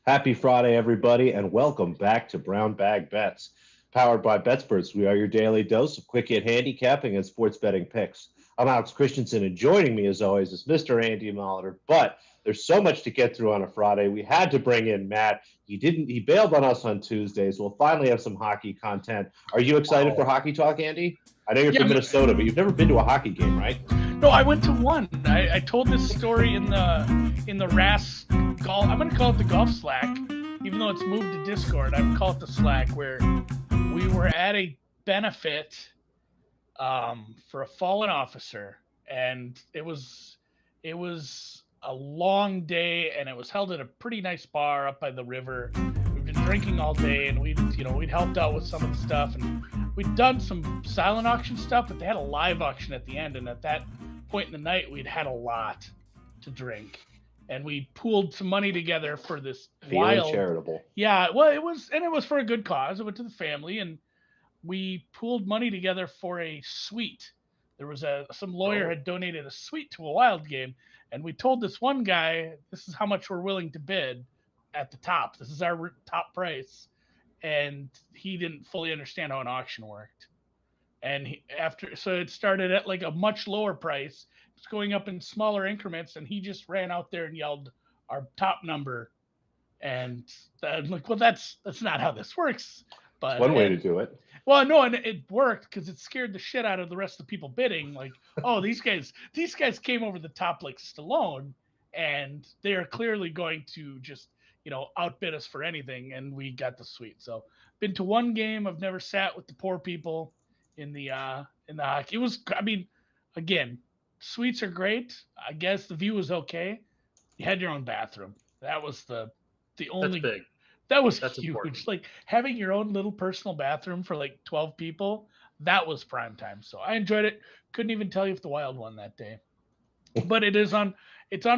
Happy Friday, everybody, and welcome back to Brown Bag Bets. Powered by BetSperts, we are your daily dose of quick hit handicapping and sports betting picks. I'm Alex Christensen, and joining me, as always, is Mr. Andy Molitor. But there's so much to get through on a Friday. We had to bring in Matt. He bailed on us on Tuesdays. We'll finally have some hockey content. Are you excited for hockey talk, Andy? I know you're from Minnesota, but you've never been to a hockey game, right? No, I went to one. I told this story in the RAS golf. I'm gonna call it the golf Slack, even though it's moved to Discord. I would call it the Slack, where we were at a benefit for a fallen officer, and it was a long day, and it was held at a pretty nice bar up by the river. We've been drinking all day, and we'd helped out with some of the stuff, and we'd done some silent auction stuff, but they had a live auction at the end, and at that point in the night, we'd had a lot to drink, and we pooled some money together for this wild charitable. Yeah, well, it was for a good cause. It went to the family, and we pooled money together for a suite. There was some lawyer had donated a suite to a wild game, and we told this one guy, this is how much we're willing to bid at the top. This is our top price, and he didn't fully understand how an auction worked. And so it started at like a much lower price. It's going up in smaller increments, and he just ran out there and yelled our top number. And I'm like, well, that's not how this works. But one way to do it. Well, no, and it worked because it scared the shit out of the rest of the people bidding. Like, oh, these guys came over the top like Stallone, and they are clearly going to just outbid us for anything. And we got the suite. So been to one game. I've never sat with the poor people in the hockey. It was, I mean, again, suites are great. I guess the view was okay. You had your own bathroom. That was the only. That's big. That's huge. Important. Like having your own little personal bathroom for like 12 people, that was prime time. So I enjoyed it. Couldn't even tell you if the Wild won that day. But it's on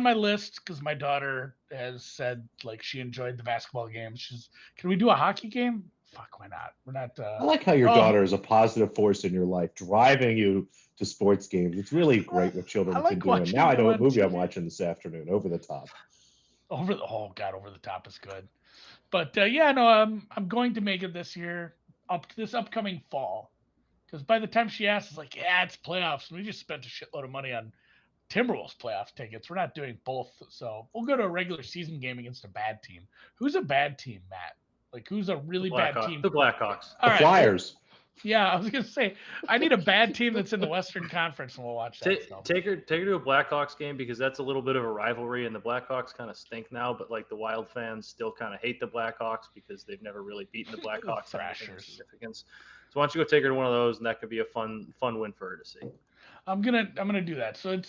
my list because my daughter has said like she enjoyed the basketball games. Can we do a hockey game? Fuck, why not? We're not. I like how your daughter is a positive force in your life, driving you to sports games. It's really great what children can do. And now I know what movie I'm watching this afternoon. Over the Top. Over the Top is good. But I'm going to make it this year, this upcoming fall, because by the time she asks, it's like, yeah, it's playoffs. We just spent a shitload of money on Timberwolves playoff tickets. We're not doing both, so we'll go to a regular season game against a bad team. Who's a bad team, Matt? Like, who's a really bad team? The Blackhawks. The Flyers. Yeah, I was gonna say I need a bad team that's in the Western Conference, and we'll watch that. Take her to a Blackhawks game because that's a little bit of a rivalry, and the Blackhawks kind of stink now, but like the Wild fans still kind of hate the Blackhawks because they've never really beaten the Blackhawks. Thrashers. Significance. So why don't you go take her to one of those, and that could be a fun win for her to see. I'm gonna do that. So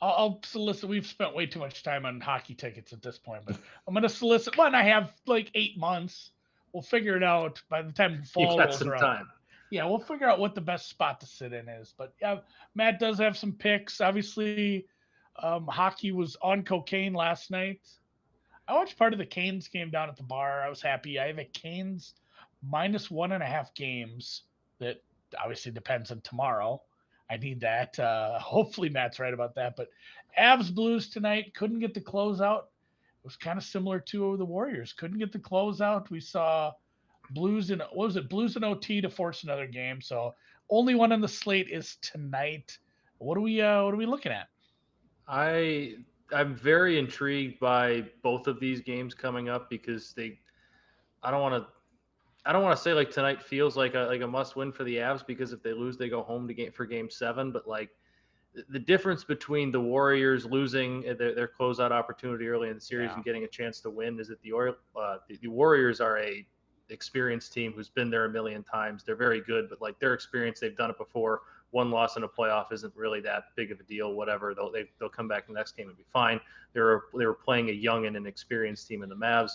I'll solicit. We've spent way too much time on hockey tickets at this point, but I'm gonna solicit. One, I have like 8 months. We'll figure it out by the time fall rolls around. Time. Yeah, we'll figure out what the best spot to sit in is. But yeah, Matt does have some picks. Obviously, hockey was on cocaine last night. I watched part of the Canes game down at the bar. I was happy. I have a Canes -1.5 games. That obviously depends on tomorrow. I need that. Hopefully Matt's right about that. But Avs Blues tonight, couldn't get the closeout. It was kind of similar to the Warriors. Couldn't get the closeout. We saw Blues in OT to force another game. So only one on the slate is tonight. What are we looking at? I'm very intrigued by both of these games coming up because I don't want to say like tonight feels like a must win for the Avs because if they lose they go home for game 7, but like the difference between the Warriors losing their closeout opportunity early in the series and getting a chance to win is that the Warriors are a experienced team who's been there a million times. They're very good, but like their experience, they've done it before. One loss in a playoff isn't really that big of a deal. Whatever, they'll come back in the next game and be fine. They were playing a young and inexperienced team in the Mavs.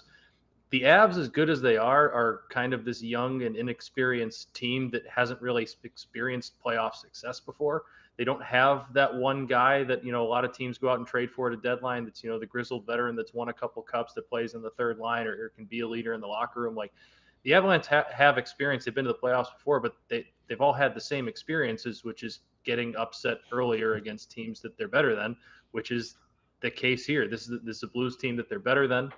The Avs, as good as they are kind of this young and inexperienced team that hasn't really experienced playoff success before. They don't have that one guy that, a lot of teams go out and trade for at a deadline that's, the grizzled veteran that's won a couple cups that plays in the third line or can be a leader in the locker room. Like the Avalanche have experience. They've been to the playoffs before, but they've all had the same experiences, which is getting upset earlier against teams that they're better than, which is the case here. This is a Blues team that they're better than.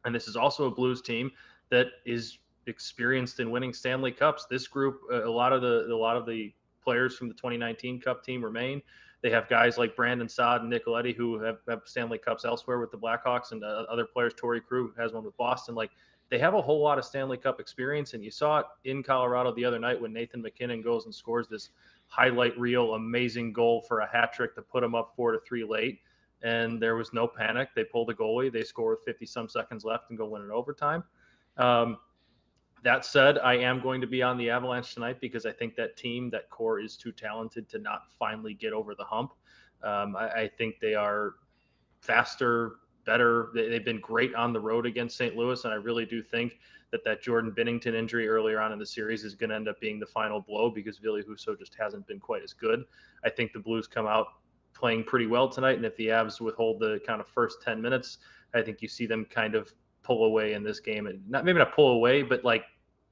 And this is also a Blues team that is experienced in winning Stanley Cups. This group, a lot of the players from the 2019 Cup team remain. They have guys like Brandon Saad and Nicoletti who have Stanley Cups elsewhere with the Blackhawks, and other players. Torrey Krug has one with Boston. Like, they have a whole lot of Stanley Cup experience, and you saw it in Colorado the other night when Nathan MacKinnon goes and scores this highlight reel amazing goal for a hat trick to put them up 4-3 late. And there was no panic. They pull the goalie. They score with 50-some seconds left and go win in overtime. That said, I am going to be on the Avalanche tonight because I think that team, that core, is too talented to not finally get over the hump. I think they are faster, better. They've been great on the road against St. Louis, and I really do think that Jordan Binnington injury earlier on in the series is going to end up being the final blow because Ville Husso just hasn't been quite as good. I think the Blues come out playing pretty well tonight, and if the Avs withhold the kind of first 10 minutes, I think you see them kind of pull away in this game, and maybe not pull away, but like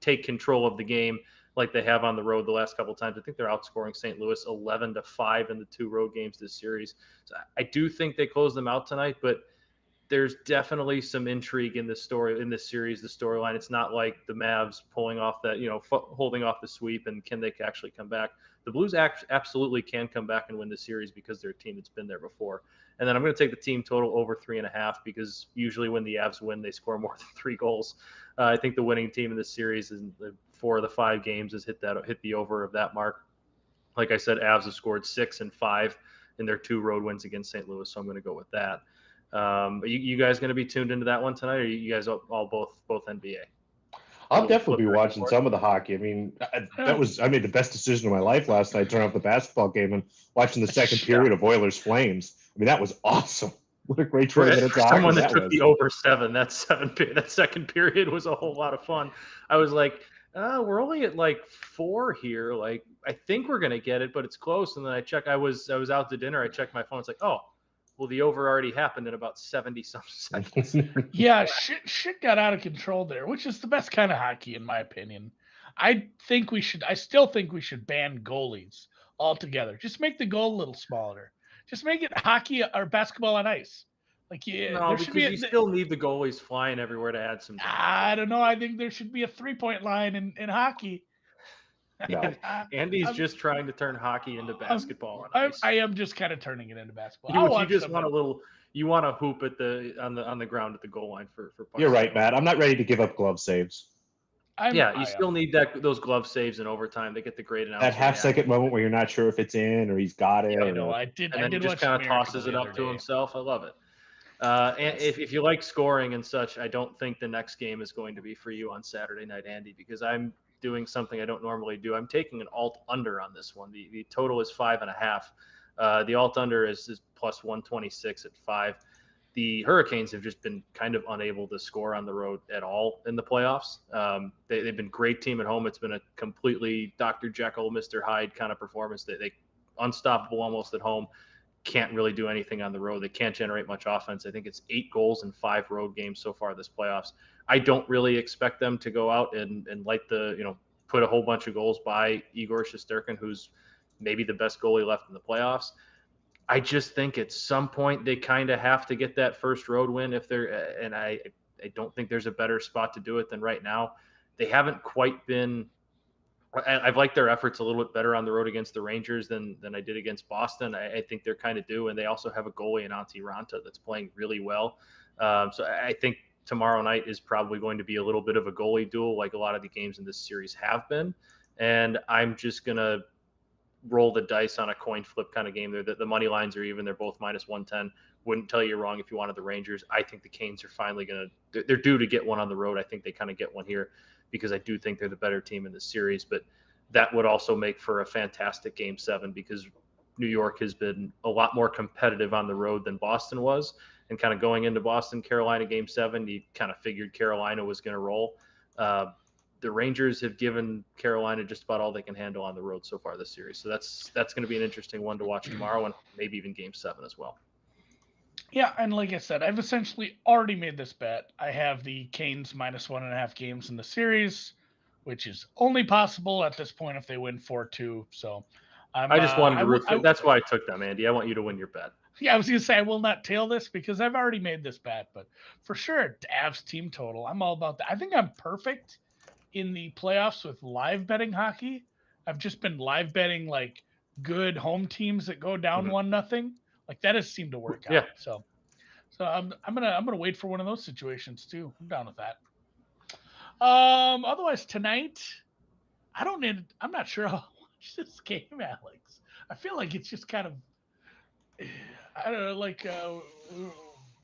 take control of the game like they have on the road the last couple of times. I think they're outscoring St. Louis 11-5 in the 2 road games this series. So I do think they close them out tonight, but there's definitely some intrigue in this series, the storyline. It's not like the Mavs pulling off that, holding off the sweep, and can they actually come back? The Blues absolutely can come back and win the series because they're a team that's been there before. And then I'm going to take the team total over 3.5 because usually when the Avs win, they score more than 3 goals. I think the winning team in this series in 4 of the 5 games has hit the over of that mark. Like I said, Avs have scored 6 and 5 in their 2 road wins against St. Louis, so I'm going to go with that. You guys going to be tuned into that one tonight, or you guys all both NBA? I'll definitely be watching some of the hockey. I mean, I made the best decision of my life last night, turning off the basketball game and watching the second period of Oilers Flames. I mean, that was awesome. What a great 20 minutes. Someone that took the over 7. That second period was a whole lot of fun. I was like, we're only at like 4 here. Like, I think we're gonna get it, but it's close. And then I checked. I was out to dinner. I checked my phone. It's like, oh, well, the over already happened in about 70-some seconds. Yeah, shit got out of control there, which is the best kind of hockey in my opinion. I still think we should ban goalies altogether. Just make the goal a little smaller. Just make it hockey or basketball on ice. Like, yeah, no, because you still need the goalies flying everywhere to add some. I don't know. I think there should be a 3-point line in hockey. No. Andy's just trying to turn hockey into basketball on ice. I am just kind of turning it into basketball. You just want you want to hoop at on the ground at the goal line for You're right, Matt. I'm not ready to give up glove saves. You still need those glove saves in overtime. They get the great announcement. That half-second moment where you're not sure if it's in or he's got it. Yeah, I know. I did. And then he just kind of tosses it up to himself. I love it. And if you like scoring and such, I don't think the next game is going to be for you on Saturday night, Andy, because I'm doing something I don't normally do. I'm taking an alt under on this one. The total is 5.5. The alt under is plus 126 at 5. The Hurricanes have just been kind of unable to score on the road at all in the playoffs. They've been a great team at home. It's been a completely Dr. Jekyll, Mr. Hyde kind of performance. They unstoppable almost at home. Can't really do anything on the road. They can't generate much offense. I think it's 8 goals in 5 road games so far this playoffs. I don't really expect them to go out and put a whole bunch of goals by Igor Shesterkin, who's maybe the best goalie left in the playoffs. I just think at some point they kind of have to get that first road win and I don't think there's a better spot to do it than right now. They haven't quite been. I've liked their efforts a little bit better on the road against the Rangers than I did against Boston. I think they're kind of due, and they also have a goalie in Antti Ranta that's playing really well. So I think tomorrow night is probably going to be a little bit of a goalie duel like a lot of the games in this series have been. And I'm just going to roll the dice on a coin flip kind of game. The money lines are even. They're both minus 110. Wouldn't tell you wrong if you wanted the Rangers. I think the Canes are finally they're due to get one on the road. I think they kind of get one here because I do think they're the better team in this series. But that would also make for a fantastic Game 7 because New York has been a lot more competitive on the road than Boston was. And kind of going into Boston, Carolina Game 7, you kind of figured Carolina was going to roll. The Rangers have given Carolina just about all they can handle on the road so far this series. So that's going to be an interesting one to watch tomorrow and maybe even Game 7 as well. Yeah, and like I said, I've essentially already made this bet. I have the Canes minus 1.5 games in the series, which is only possible at this point if they win 4-2. So I just wanted to root for. That's why I took them, Andy. I want you to win your bet. Yeah, I was gonna say I will not tail this because I've already made this bet, but for sure, Avs team total. I'm all about that. I think I'm perfect in the playoffs with live betting hockey. I've just been live betting like good home teams that go down Mhm. 1-0. Like that has seemed to work Yeah. out. So I'm gonna wait for one of those situations too. I'm down with that. Otherwise tonight, I'm not sure I'll watch this game, Alex. I feel like it's just kind of I don't know, like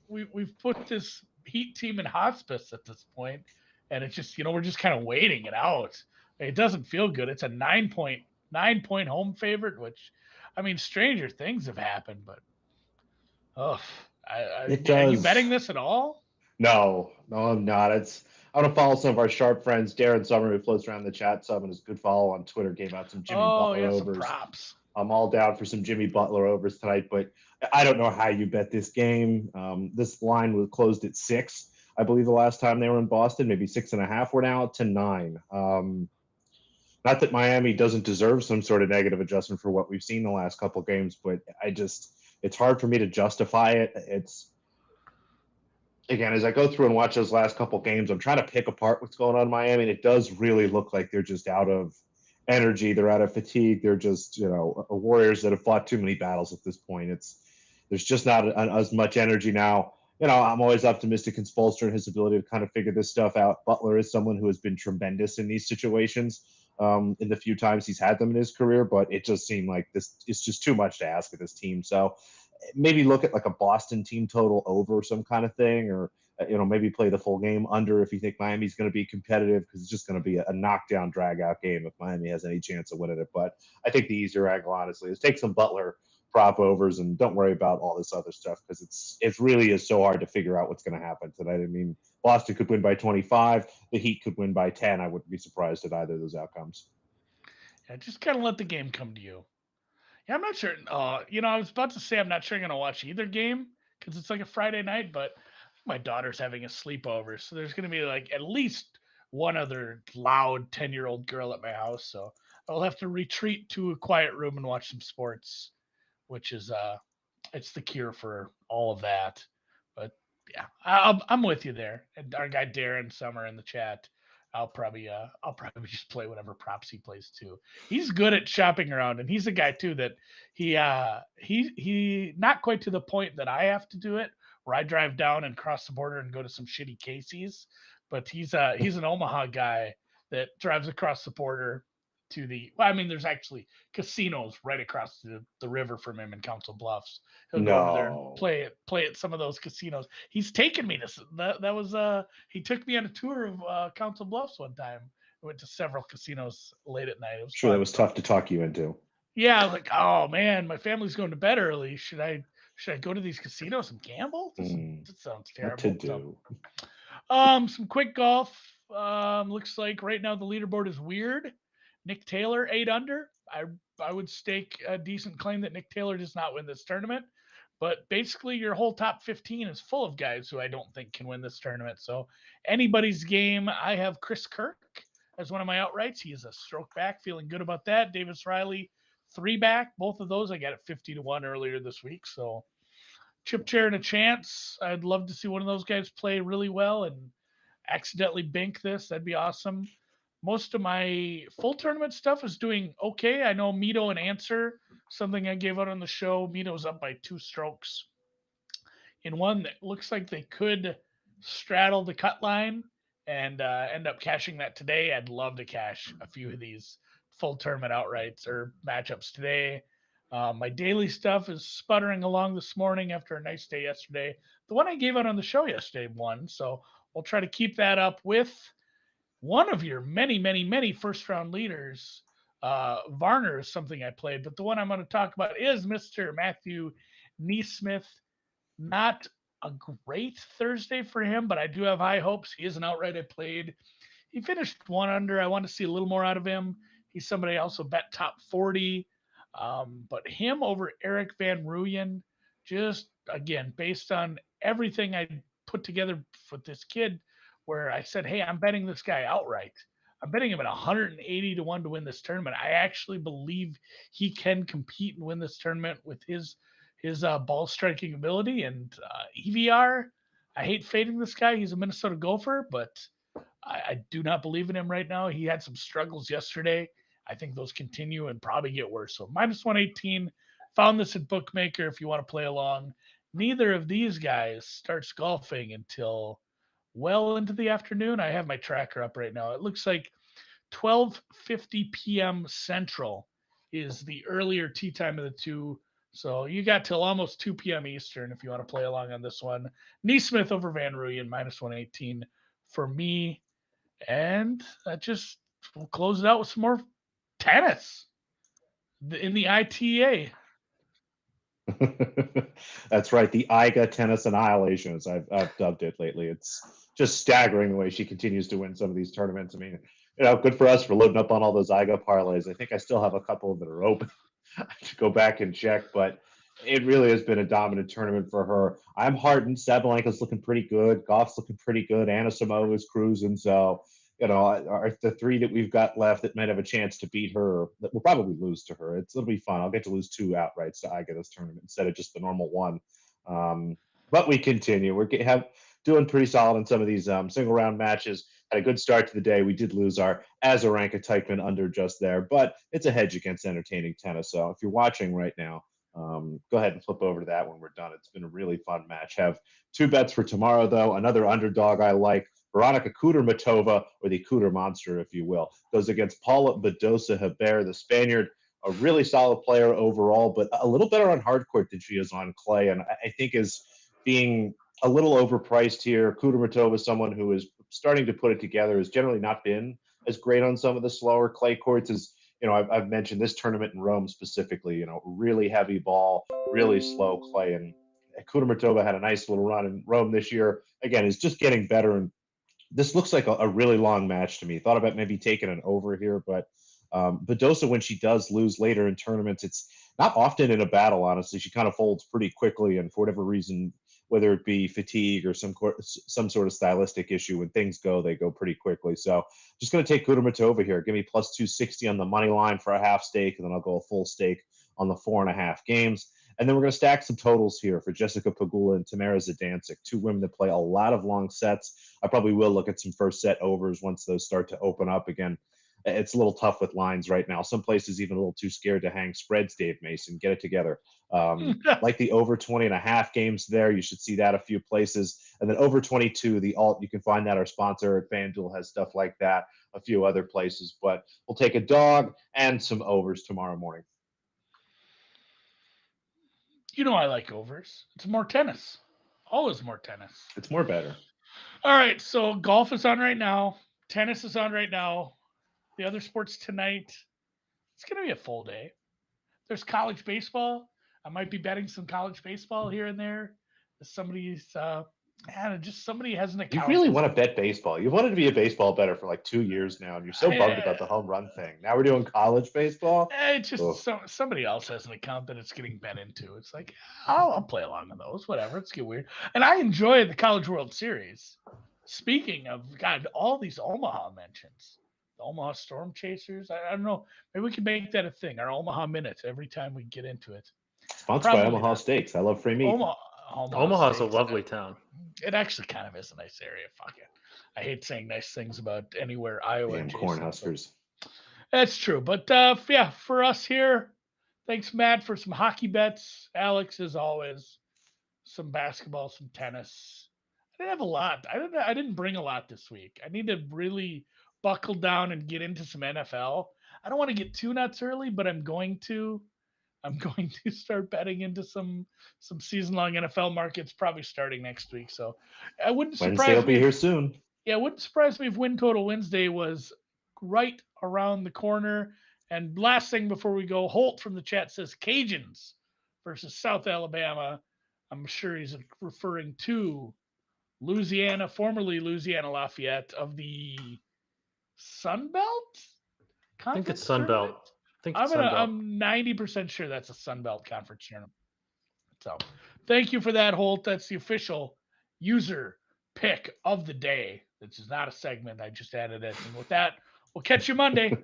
we've put this Heat team in hospice at this point, and it's just we're just kind of waiting it out. It doesn't feel good. It's a 9.9 point home favorite, which I mean, stranger things have happened, but oh, It are you does. betting this at all? No, no, I'm not. I'm gonna follow some of our sharp friends. Darren Summer, who floats around the chat some, and his good follow on Twitter, gave out some Jimmy Oh Butler yeah, some overs. props. I'm all down for some Jimmy Butler overs tonight, but I don't know how you bet this game. This line was closed at 6, I believe, the last time they were in Boston. Maybe 6.5. We're now to 9. Not that Miami doesn't deserve some sort of negative adjustment for what we've seen the last couple games, but it's hard for me to justify it. It's again, as I go through and watch those last couple games, I'm trying to pick apart what's going on in Miami, and it does really look like they're just out of energy. They're out of fatigue. They're just, warriors that have fought too many battles at this point. There's just not as much energy now. I'm always optimistic in Spoelstra and his ability to kind of figure this stuff out. Butler is someone who has been tremendous in these situations in the few times he's had them in his career, but it just seemed like this is just too much to ask of this team. So maybe look at like a Boston team total over some kind of thing, or maybe play the full game under if you think Miami's going to be competitive, because it's just going to be a knockdown, drag out game if Miami has any chance of winning it. But I think the easier angle, honestly, is take some Butler prop overs and don't worry about all this other stuff, because it really is so hard to figure out what's going to happen tonight. I mean, Boston could win by 25, the Heat could win by 10. I wouldn't be surprised at either of those outcomes. Yeah, just kind of let the game come to you. Yeah, I'm not sure. I was about to say I'm not sure I'm gonna watch either game because it's like a Friday night, but my daughter's having a sleepover, so there's gonna be like at least one other loud 10-year-old girl at my house. So I'll have to retreat to a quiet room and watch some sports, which is it's the cure for all of that. But yeah, I'm with you there. And our guy Darren Summer in the chat, I'll probably just play whatever props he plays too. He's good at shopping around, and he's a guy too that he not quite to the point that I have to do it, where I drive down and cross the border and go to some shitty Casey's, but he's an Omaha guy that drives across the border to there's actually casinos right across the river from him in Council Bluffs. He'll go over there and No. play at some of those casinos. He's taken me to that was he took me on a tour of Council Bluffs one time. I went to several casinos late at night. It was Sure, that fun. was tough to talk you into. Yeah, I was like, oh man, my family's going to bed early. Should I go to these casinos and gamble? This sounds What to terrible. do? Some quick golf. Looks like right now the leaderboard is weird. Nick Taylor 8 under. I would stake a decent claim that Nick Taylor does not win this tournament. But basically, your whole top 15 is full of guys who I don't think can win this tournament. So anybody's game. I have Chris Kirk as one of my outrights. He is a stroke back, feeling good about that. Davis Riley 3 back. Both of those I got at 50-1 earlier this week. So Chip Chair and a chance. I'd love to see one of those guys play really well and accidentally bink this. That'd be awesome. Most of my full tournament stuff is doing okay. I know Mito and Answer, something I gave out on the show. Mito's up by 2 strokes in one that looks like they could straddle the cut line and end up cashing that today. I'd love to cash a few of these full tournament outrights or matchups today. My daily stuff is sputtering along this morning after a nice day yesterday. The one I gave out on the show yesterday won, so we'll try to keep that up with one of your many, many, many first round leaders. Varner is something I played, but the one I'm going to talk about is Mr. Matthew Neesmith. Not a great Thursday for him, but I do have high hopes. He is an outright I played. He finished 1 under. I want to see a little more out of him. He's somebody I also bet top 40. But him over Eric Van Rooyen, just again, based on everything I put together with this kid, where I said, hey, I'm betting this guy outright. I'm betting him at 180-1 to win this tournament. I actually believe he can compete and win this tournament with his his ball striking ability and EVR. I hate fading this guy. He's a Minnesota Gopher, but I do not believe in him right now. He had some struggles yesterday. I think those continue and probably get worse. So minus 118. Found this at Bookmaker if you want to play along. Neither of these guys starts golfing until well into the afternoon. I have my tracker up right now. It looks like 12:50 p.m. Central is the earlier tee time of the two. So you got till almost 2 p.m. Eastern if you want to play along on this one. Neesmith over Van Rooyen, minus 118 for me. And that just we'll close it out with some more tennis in the ITA. That's right. The Iga Tennis Annihilation, as I've dubbed it lately. It's just staggering the way she continues to win some of these tournaments. I mean, good for us for loading up on all those Iga parlays. I think I still have a couple that are open. I have to go back and check, but it really has been a dominant tournament for her. I'm heartened. Sabalenka's looking pretty good. Goff's looking pretty good. Anna Samoa is cruising. So, the three that we've got left that might have a chance to beat her, that will probably lose to her. It'll be fun. I'll get to lose 2 outrights to Iga this tournament instead of just the normal one. But we continue. We're doing pretty solid in some of these single round matches. Had a good start to the day. We did lose our Azarenka Teichmann under just there, but it's a hedge against entertaining tennis. So if you're watching right now, go ahead and flip over to that when we're done. It's been a really fun match. Have 2 bets for tomorrow, though. Another underdog I like, Veronika Kudermetova, or the Kuder Monster, if you will, goes against Paula Badosa Haber, the Spaniard, a really solid player overall, but a little better on hard court than she is on clay, and I think is being a little overpriced here. Kudermetova is someone who is starting to put it together, has generally not been as great on some of the slower clay courts as I've mentioned this tournament in Rome specifically, really heavy ball, really slow clay. And Kudermetova had a nice little run in Rome this year. Again, is just getting better. And this looks like a really long match to me. Thought about maybe taking an over here, but Badosa, when she does lose later in tournaments, it's not often in a battle, honestly. She kind of folds pretty quickly. And for whatever reason, whether it be fatigue or some sort of stylistic issue, when things go, they go pretty quickly. So just going to take Kudermetova here. Give me plus 260 on the money line for a half stake, and then I'll go a full stake on the 4.5 games. And then we're going to stack some totals here for Jessica Pegula and Tamara Zidansek, 2 women that play a lot of long sets. I probably will look at some first set overs once those start to open up again. It's a little tough with lines right now. Some places even a little too scared to hang spreads, Dave Mason. Get it together. Like the over 20.5 games there. You should see that a few places. And then over 22, the alt, you can find that our sponsor at FanDuel has stuff like that, a few other places. But we'll take a dog and some overs tomorrow morning. I like overs. It's more tennis. Always more tennis. It's more better. All right, so golf is on right now. Tennis is on right now. The other sports tonight, it's going to be a full day. There's college baseball. I might be betting some college baseball here and there. Somebody has an account. You really want to bet baseball. You've wanted to be a baseball bettor for like 2 years now, and you're so bummed about the home run thing. Now we're doing college baseball. It's just somebody else has an account that it's getting bet into. It's like, I'll play along with those, whatever. It's get weird. And I enjoy the College World Series. Speaking of, God, all these Omaha mentions. The Omaha Storm Chasers. I don't know. Maybe we can make that a thing. Our Omaha Minutes every time we get into it. Sponsored by Omaha Steaks. I love free meat. Omaha's a lovely town. It actually kind of is a nice area. Fuck it. I hate saying nice things about anywhere Iowa. Damn Cornhuskers. That's true. But for us here, thanks, Matt, for some hockey bets. Alex, as always, some basketball, some tennis. I didn't have a lot. I didn't bring a lot this week. I need to really buckle down and get into some NFL. I don't want to get too nuts early, but I'm going to start betting into some season-long NFL markets probably starting next week. So I wouldn't surprise Wednesday will be here soon. Yeah, it wouldn't surprise me if Win Total Wednesday was right around the corner. And last thing before we go, Holt from the chat says Cajuns versus South Alabama. I'm sure he's referring to Louisiana, formerly Louisiana Lafayette of the Sun Belt? I think it's Sun Belt. I'm 90% sure that's a Sun Belt Conference tournament. So thank you for that, Holt. That's the official user pick of the day. This is not a segment. I just added it. And with that, we'll catch you Monday.